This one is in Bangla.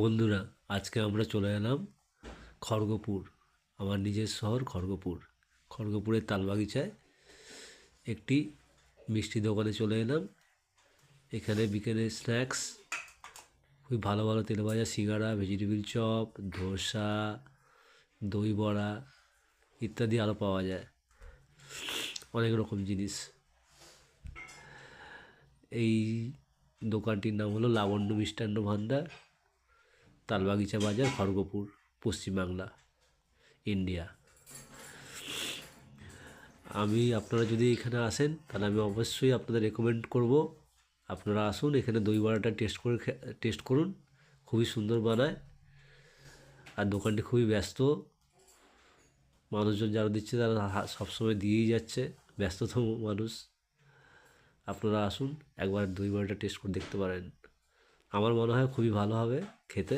বন্ধুরা, আজকে আমরা চলে এলাম খড়গপুর, আমার নিজের শহর খড়গপুর। খড়গপুরের তালবাগিচায় একটি মিষ্টি দোকানে চলে এলাম। এখানে বিকেলের স্ন্যাক্স, খুবই ভালো ভালো তেলভাজা সিঙ্গাড়া, ভেজিটেবিল চপ, ধোসা, দই বড়া ইত্যাদি আরও পাওয়া যায়, অনেক রকম জিনিস। এই দোকানটির নাম হলো লাবণ্য মিষ্টান্ন ভাণ্ডার, তালবাগিচা বাজার, খড়গপুর, পশ্চিমবাংলা, ইন্ডিয়া। আপনারা যদি এখানে আসেন তাহলে আমি অবশ্যই আপনাদের রেকমেন্ড করব আপনারা আসুন, এখানে দই বড়াটা টেস্ট করুন। খুবই সুন্দর বানায়, আর দোকানটি খুবই ব্যস্ত। মানুষজন যারা দিচ্ছে তারা সবসময় দিয়েই যাচ্ছে, ব্যস্ততম মানুষ। আপনারা আসুন, একবার দই বড়াটা টেস্ট করে দেখতে পারেন। আমার মনে হয় খুবই ভালো হবে খেতে।